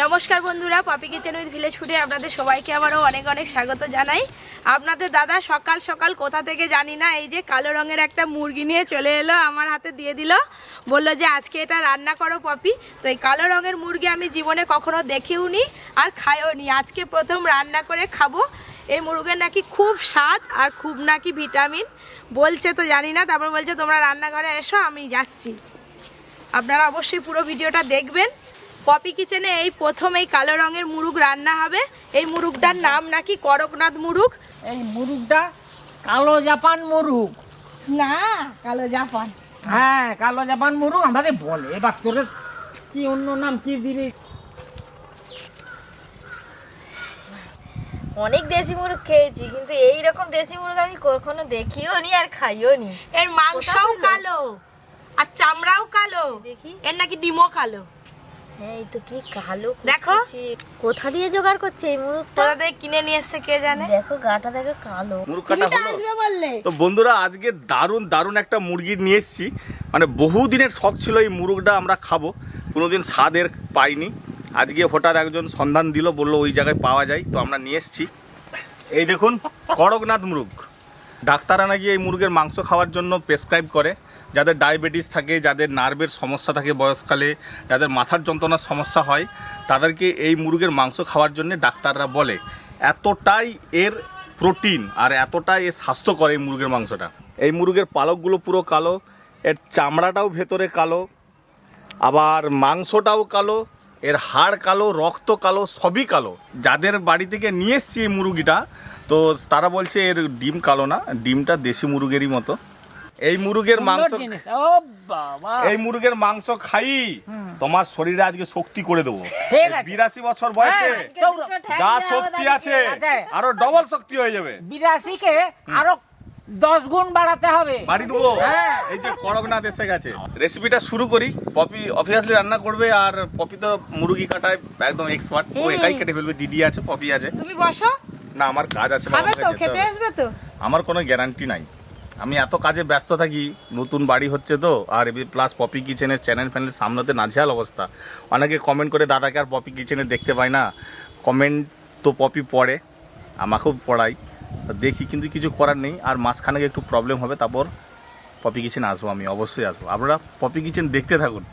নমস্কার বন্ধুরা, poppy kitchen with village ফুডে আপনাদের সবাইকে আবারও অনেক অনেক স্বাগত জানাই। আপনাদের দাদা সকাল সকাল কোথা থেকে জানি না এই যে কালো রঙের একটা মুরগি নিয়ে চলে এলো, আমার হাতে দিয়ে দিল, বললো যে আজকে এটা রান্না করো পপি। তো এই কালো রঙের মুরগি আমি জীবনে কখনো দেখেও নি আর খাইও নি, আজকে প্রথম রান্না করে খাবো। এই মুরগের নাকি খুব স্বাদ আর খুব নাকি ভিটামিন বলছে, তো জানি না। তারপর বলছে তোমরা রান্নাঘরে এসো, আমি যাচ্ছি। আপনারা অবশ্যই পুরো ভিডিওটা দেখবেন। পপি কিচেনে এই প্রথম এই কালো রঙের মুরগ রান্না হবে। এই মুরগটার নাম নাকি করকনাথ মুরগ। এই মুরগটা কালো জাপান মুরগ না, কালো জাপান, হ্যাঁ কালো জাপান মুরগ আমাদের বলে। এবার তোর কি অন্য নাম কি দিবি? অনেক দেশি মুরগ খেয়েছি, কিন্তু এই রকম দেশি মুরগ আমি কখনো দেখিও নি আর খাইও নি। এর মাংসও কালো আর চামড়াও কালো, দেখি এর নাকি ডিমও কালো। এই তো কি কালো, দেখো কোথা দিয়ে জোগাড় করছে এই মুরগটা, কোথা থেকে কিনে নিয়ে এসছে কে জানে। দেখো গাটা দেখো কালো। তুমি তো আসবে বললে। তো বন্ধুরা, আজকে দারুণ একটা মুরগি নিয়ে এসেছি। মানে বহুদিনের শখ ছিল এই মুরগটা আমরা খাবো, কোনোদিন স্বাদের পাইনি। আজকে হঠাৎ একজন সন্ধান দিল, বললো ওই জায়গায় পাওয়া যায়, তো আমরা নিয়ে এসেছি। এই দেখুন করকনাথ মুরগ। ডাক্তাররা নাকি এই মুরগের মাংস খাওয়ার জন্য প্রেসক্রাইব করে। যাদের ডায়াবেটিস থাকে, যাদের নার্ভের সমস্যা থাকে বয়সকালে, যাদের মাথার যন্ত্রণার সমস্যা হয়, তাদেরকে এই মুরগের মাংস খাওয়ার জন্য ডাক্তাররা বলে। এতটাই এর প্রোটিন আর এতটাই এর স্বাস্থ্যকর এই মুরগের মাংসটা। এই মুরগের পালকগুলো পুরো কালো, এর চামড়াটাও ভেতরে কালো, আবার মাংসটাও কালো, এর হাড় কালো, রক্ত কালো, সবই কালো। যাদের বাড়ি থেকে নিয়ে এসছি এই মুরগিটা, তো তারা বলছে এর ডিম কালো না, ডিমটা দেশি মুরগেরই মতো। এই মুরগের মাংস, ও বাবা, এই মুরগের মাংস খাই তোমার শরীরে আজকে শক্তি করে দেবো। ঠিক আছে। 82 বছর বয়সে যা শক্তি আছে আরো ডবল শক্তি হয়ে যাবে। 82 কে আরো 10 গুণ বাড়াতে হবে, বাড়ি দেবো। এই যে করকনাথ এসে গেছে, রেসিপিটা শুরু করি। পপি অবভিয়াসলি রান্না করবে, আর পপি তো মুরগি কাটায় একদম এক্সপার্ট, ও একাই কেটে ফেলবে। দিদি আছে, পপি আছে। তুমি বসো না, আমার কাজ আছে, খাবে তো, খেতে আসবে তো। আমার কোনো গ্যারান্টি নাই, আমি এত কাজে ব্যস্ত থাকি। নতুন বাড়ি হচ্ছে তো, আর প্লাস পপি কিচেনের চ্যানেল ফ্যানেল সামলাতে নাজেহাল অবস্থা। অনেকে কমেন্ট করে দাদাকে আর পপি কিচেনে দেখতে পাই না। কমেন্ট তো পপি পড়ে, আমাকেও পড়াই, দেখি, কিন্তু কিছু করার নেই। আর মাঝখানে একটু প্রবলেম হবে, তারপর পপি কিচেনে আসবো, আমি অবশ্যই আসবো। আপনারা পপি কিচেন দেখতে থাকুন।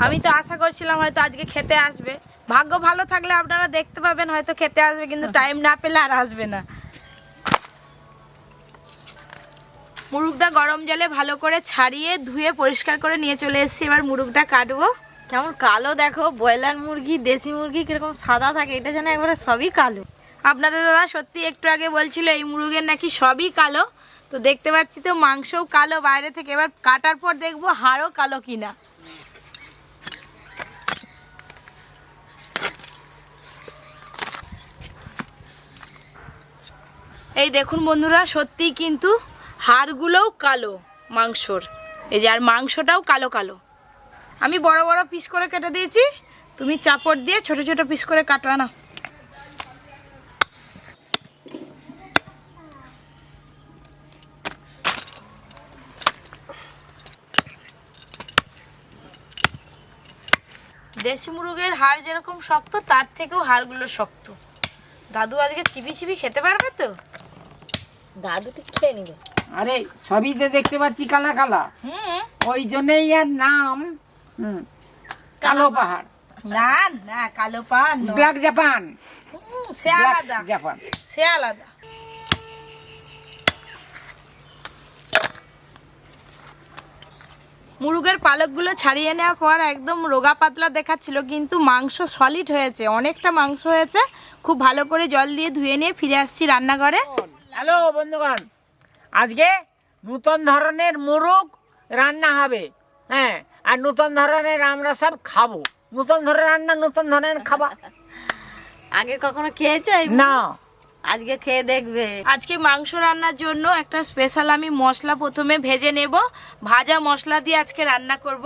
আমি তো আশা করছিলাম হয়তো আজকে খেতে আসবে, ভাগ্য ভালো থাকলে আপনারা দেখতে পাবেন, হয়তো খেতে আসবে, কিন্তু টাইম না পেলে আর আসবে না। মুরগটা গরম জলে ভালো করে ছাড়িয়ে ধুয়ে পরিষ্কার করে নিয়ে চলে এসেছি। এবার মুরগটা কাটবো। কেমন কালো দেখো, ব্রয়লার মুরগি দেশি মুরগি কিরকম সাদা থাকে, এটা যেন একবারে সবই কালো। আপনাদের দাদা সত্যি একটু আগে বলছিল এই মুরগের নাকি সবই কালো, তো দেখতে পাচ্ছি তো মাংসও কালো বাইরে থেকে। এবার কাটার পর দেখবো হাড়ও কালো কিনা। এই দেখুন বন্ধুরা, সত্যি কিন্তু হাড়গুলোও কালো মাংসর, এই যে, আর মাংসটাও কালো কালো। আমি বড় বড় পিস করে কেটে দিয়েছি, তুমি চাপড় দিয়ে ছোট ছোট পিস করে কাটো না। দেশি মুরগের হাড় যেরকম শক্ত, তার থেকেও হাড়গুলো শক্ত। দাদু আজকে চিবি চিবি খেতে পারবে তো? দাদু ঠিক খেয়ে নিবে। আরে সবই তো দেখতে পাচ্ছি কালা কালা, ওই জন্যই আর নাম কালো পাহাড়। না না, কালো পান ব্ল্যাক জাপান, সে আলাদা, জাপান সে আলাদা। মুরগের পালকগুলো ছাড়িয়ে নেওয়ার পর একদম রোগা পাতলা দেখাচ্ছিল, কিন্তু মাংস সলিড হয়েছে, অনেকটা মাংস হয়েছে। খুব ভালো করে জল দিয়ে ধুয়ে নিয়ে ফিরে আসছি রান্নাঘরে। হ্যালো বন্ধুগণ, আজকে নতুন ধরনের মুরগ রান্না হবে। হ্যাঁ, আর নতুন ধরনের আমরা সব খাবো। নতুন ধরনের রান্না, নতুন ধরনের খাবার। আগে কখনো খেয়েছো? না, আজকে খেয়ে দেখবে। আজকে মাংস রান্নার জন্য একটা স্পেশাল আমি মশলা প্রথমে ভেজে নেব। ভাজা মশলা দিয়ে আজকে রান্না করব।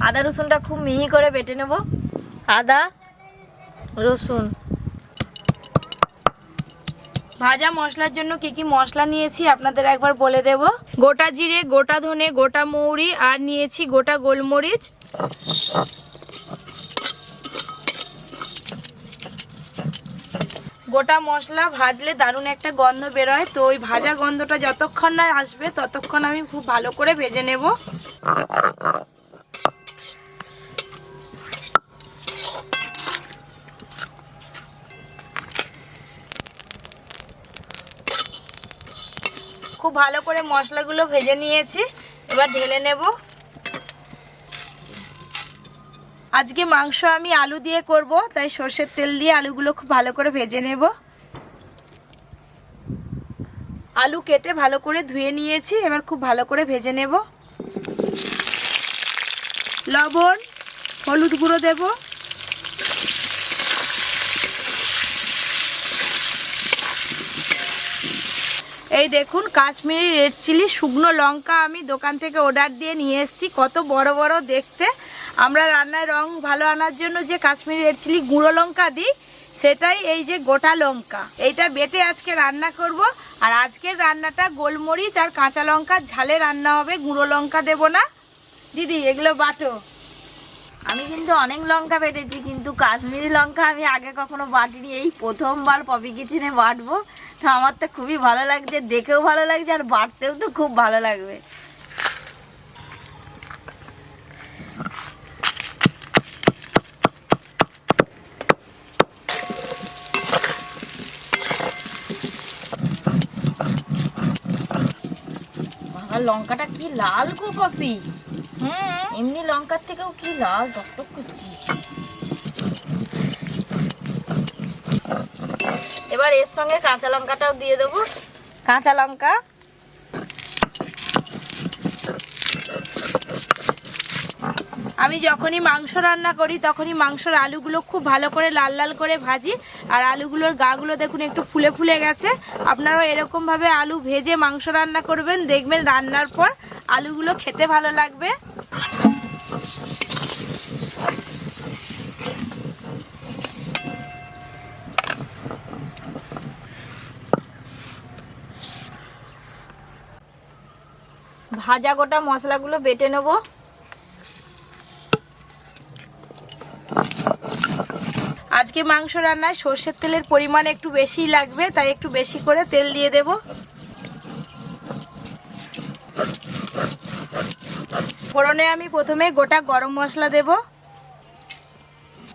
আদা রসুনটা খুব মিহি করে বেটে নেব। আদা রসুন ভাজা মশলার জন্য কি কি মশলা নিয়েছি আপনাদের একবার বলে দেব। গোটা জিরে, গোটা ধনে, গোটা মৌরি আর নিয়েছি গোটা গোলমরিচ। গোটা মশলা ভাজলে দারুণ একটা গন্ধ বেরোয়, তো ওই ভাজা গন্ধটা যতক্ষণ না আসবে ততক্ষণ আমি খুব ভালো করে ভেজে নেব। খুব ভালো করে মশলাগুলো ভেজে নিয়েছি, এবার ঢেলে নেব। আজকে মাংস আমি আলু দিয়ে করব, তাই সর্ষের তেল দিয়ে আলুগুলো খুব ভালো করে ভেজে নেব। আলু কেটে ভালো করে ধুয়ে নিয়েছি, এবার খুব ভালো করে ভেজে নেব। লবণ, হলুদ গুঁড়ো দেব, এই দেখুন কাশ্মীরি রেড চিলি শুকনো লঙ্কা আমি দোকান থেকে অর্ডার দিয়ে নিয়ে এসেছি, কত বড় বড় দেখতে। আমরা রান্নায় রং ভালো আনার জন্য যে কাশ্মীরি রেড চিলি গুঁড়ো লঙ্কা দিই, সেটাই এই যে গোটা লঙ্কা। এইটা বেটে আজকে রান্না করব। আর আজকের রান্নাটা গোলমরিচ আর কাঁচা লঙ্কার ঝালে রান্না হবে, গুঁড়ো লঙ্কা দেব না। দিদি এগুলো বাটো। আমি কিন্তু অনেক লঙ্কা বেটেছি, কিন্তু কাশ্মীরি লঙ্কা আমি আগে কখনো বাটিনি, এই প্রথমবার পপি কিচেনে বাটবো। তো আমার তো খুবই ভালো লাগছে, দেখেও ভালো লাগছে আর বাটতেও তো খুব ভালো লাগবে। বাবা লঙ্কাটা কি লাল গো পপি, এমনি লঙ্কার থেকেও কি লাল টকটক করছি। এবার এর সঙ্গে কাঁচা লঙ্কাটাও দিয়ে দেবো। কাঁচা লঙ্কা, আমি যখনই মাংস রান্না করি তখনই মাংসের আলুগুলো খুব ভালো করে লাল লাল করে ভাজি। আর আলুগুলোর গাগুলো দেখুন একটু ফুলে ফুলে গেছে। আপনারাও এরকম ভাবে আলু ভেজে মাংস রান্না করবেন, দেখবেন রান্নার পর আলুগুলো খেতে ভালো লাগবে। ভাজা গোটা মশলাগুলো বেটে নেব। আজকে মাংস রান্নায় সর্ষের তেলের পরিমাণ একটু বেশি লাগবে, তাই একটু বেশি করে তেল দিয়ে দেব। ফোড়নে আমি প্রথমে গোটা গরম মশলা দেব।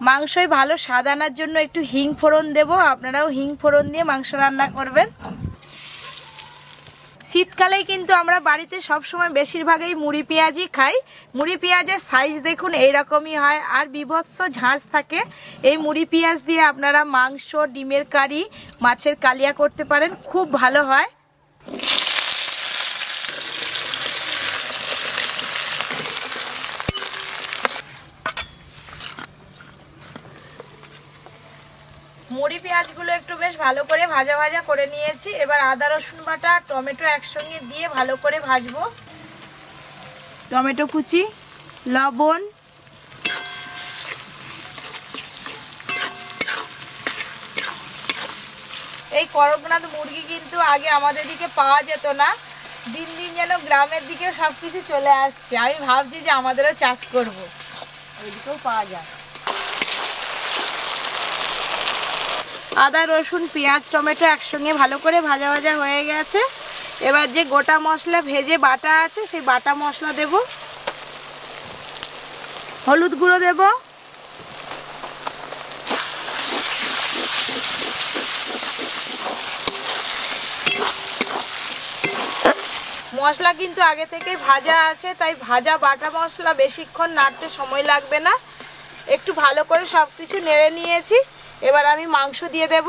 মাংসই ভালো স্বাদ আনার জন্য একটু হিং ফোড়ন দেব। আপনারাও হিং ফোড়ন দিয়ে মাংস রান্না করবেন। শীতকালেই কিন্তু আমরা বাড়িতে সবসময় বেশিরভাগই মুড়ি পেঁয়াজই খাই। মুড়ি পেঁয়াজের সাইজ দেখুন এইরকমই হয় আর বিভৎস ঝাঁঝ থাকে। এই মুড়ি পেঁয়াজ দিয়ে আপনারা মাংস, ডিমের কারি, মাছের কালিয়া করতে পারেন, খুব ভালো হয়। মুড়ি পেঁয়াজগুলো একটু বেশ ভালো করে ভাজা ভাজা করে নিয়েছি। এবার আদা রসুন বাটা, টমেটো একসঙ্গে দিয়ে ভালো করে ভাজবো। টমেটো কুচি, লবণ, এই করকনাথ মুরগি কিন্তু আগে আমাদের দিকে পাওয়া যেত না, দিন দিন যেন গ্রামের দিকে সবকিছু চলে আসছে। আমি ভাবছি যে আমাদেরও চাষ করব, ওইদিকেও পাওয়া যায়। আদা রসুন পেঁয়াজ টমেটো একসঙ্গে ভালো করে ভাজা ভাজা হয়ে গেছে। এবার যে গোটা মশলা ভেজে বাটা আছে সেই বাটা মশলা দেব। হলুদ গুঁড়ো দেব, মশলা কিন্তু আগে থেকে ভাজা আছে, তাই ভাজা বাটা মশলা বেশিক্ষণ নাড়তে সময় লাগবে না। একটু ভালো করে সব কিছু নেড়ে নিয়েছি। এবার আমি মাংস দিয়ে দেব।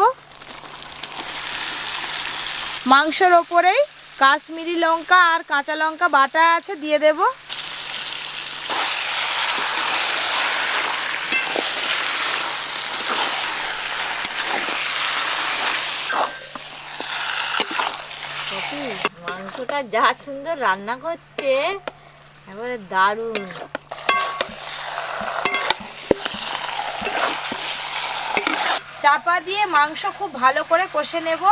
মাংসের ওপরেই কাশ্মীরি লঙ্কা আর কাঁচা লঙ্কা বাটা আছে দিয়ে দেব। মাংসটা যা সুন্দর রান্না করছে, এবারে দারুণ। চাপা দিয়ে মাংস খুব ভালো করে কষে নেব।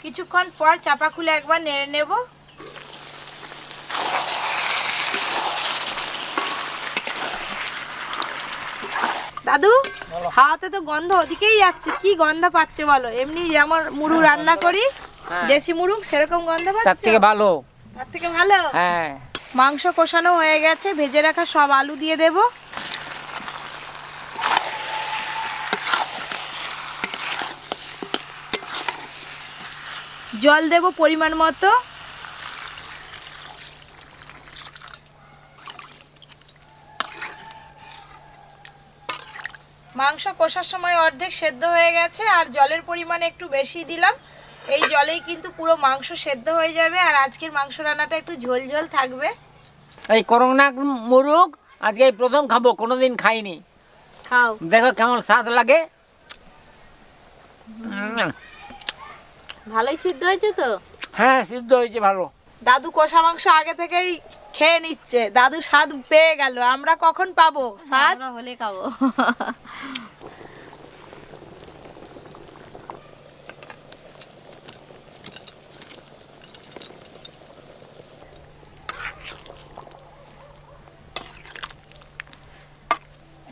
কিছুক্ষণ পর চাপা খুলে একবার নেড়ে নেব। দাদু হাওয়াতে তো গন্ধ ওদিকেই যাচ্ছে, কি গন্ধ পাচ্ছে বলো? এমনি যেমন মুরগ রান্না করি দেশি মুরগ সেরকম গন্ধ পাচ্ছে? তার থেকে ভালো। তার থেকে ভালো? হ্যাঁ। মাংস কষানো হয়ে গেছে, ভেজে রাখা সব আলু দিয়ে দেব। জল দেব পরিমাণ মতো। মাংস কষার সময় অর্ধেক সেদ্ধ হয়ে গেছে, আর জলের পরিমাণ একটু বেশি দিলাম। এই জলেই কিন্তু পুরো মাংস সেদ্ধ হয়ে যাবে, আর আজকের মাংস রান্নাটা একটু ঝোল ঝোল থাকবে। এই করকনাথ মুরগ আজকে এই প্রথম খাবো, কোনোদিন খাইনি। খাও, দেখো কেমন স্বাদ লাগে। ভালোই সিদ্ধ হয়েছে তো? হ্যাঁ, সিদ্ধ হয়েছে ভালো। দাদু কষা মাংস আগে থেকেই খেয়ে নিচ্ছে, দাদু স্বাদ পেয়ে গেল। আমরা কখন পাবো স্বাদ? আমরা হলে খাবো।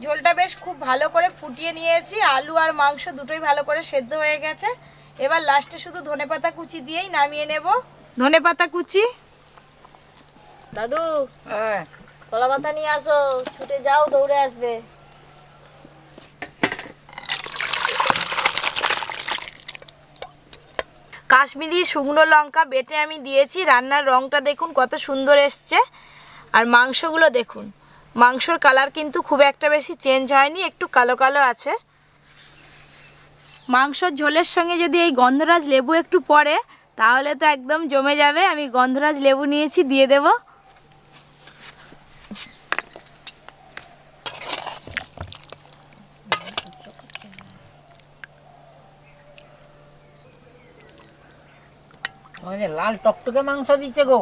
ঝোলটা বেশ খুব ভালো করে ফুটিয়ে নিয়েছি, আলু আর মাংস দুটোই ভালো করে সেদ্ধ হয়ে গেছে। এবার লাস্টে শুধু ধনেপাতা কুচি দিয়েই নামিয়ে নেব। ধনেপাতা কুচি। দাদু হ্যাঁ। কলা পাতা নিয়ে আসো, ছুটে যাও, দৌড়ে আসবে। কাশ্মীরি শুকনো লঙ্কা বেটে আমি দিয়েছি। রান্নার রঙটা দেখুন কত সুন্দর এসছে, আর মাংসগুলো দেখুন, মাংসর কালার কিন্তু খুব একটা বেশি চেঞ্জ হয়নি, একটু কালো কালো আছে। মাংসর ঝোলের সঙ্গে যদি এই গন্ধরাজ লেবু একটু পড়ে তাহলে তো একদম জমে যাবে। আমি গন্ধরাজ লেবু নিয়েছি, দিয়ে দেব। লাল টকটকে মাংস দিচ্ছে গো।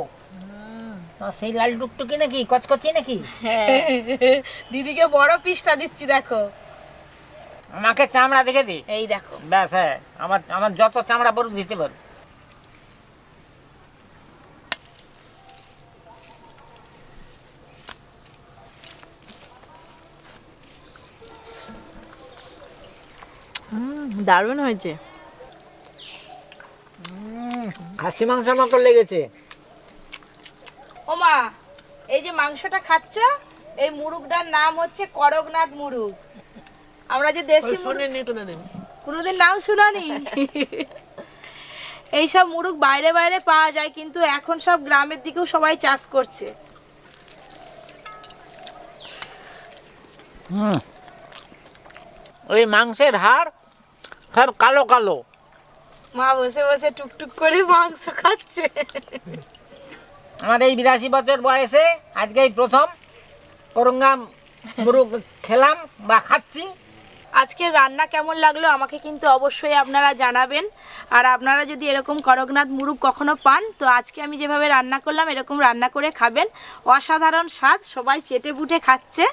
সেই লাল টুকটুকি নাকি কচকচি নাকি? দিদিকে বড় পিসটা দিচ্ছি, দেখো। আমাকে চামড়া দেখে দি। এই দেখো। ব্যাস, হ্যাঁ, আমার আমার যত চামড়া পড়ুক দিতে পারো। দারুণ হয়েছে। খাসি মাংস মতো লেগেছে। ওমা, এই যে মাংসটা খাচ্ছ, এই মুরগটার নাম হচ্ছে করকনাথ মুরগ। আমরা যে দেশি কোনোদিন নাম শুনানি। এইসব মুরগ বাইরে বাইরে পাওয়া যায়, কিন্তু এখন সব গ্রামের দিকেও সবাই চাষ করছে। ওই মাংসের হাড় সব কালো কালো। মা বসে বসে টুকটুক করে মাংস খাচ্ছে। আমার এই 82 বছর বয়সে আজকে এই প্রথম করঙ্গা মুরগ খেলাম বা খাচ্ছি। আজকে রান্না কেমন লাগলো আমাকে কিন্তু অবশ্যই আপনারা জানাবেন। আর আপনারা যদি এরকম করকনাথ মুরগ কখনো পান, তো আজকে আমি যেভাবে রান্না করলাম এরকম রান্না করে খাবেন। অসাধারণ স্বাদ, সবাই চেটে পুটে খাচ্ছে।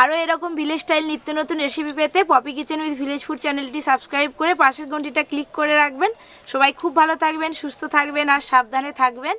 আরও এরকম ভিলেজ স্টাইল নিত্য নতুন রেসিপি পেতে Poppy kitchen with village food চ্যানেলটি সাবস্ক্রাইব করে পাশের ঘন্টিটা ক্লিক করে রাখবেন। সবাই খুব ভালো থাকবেন, সুস্থ থাকবেন আর সাবধানে থাকবেন।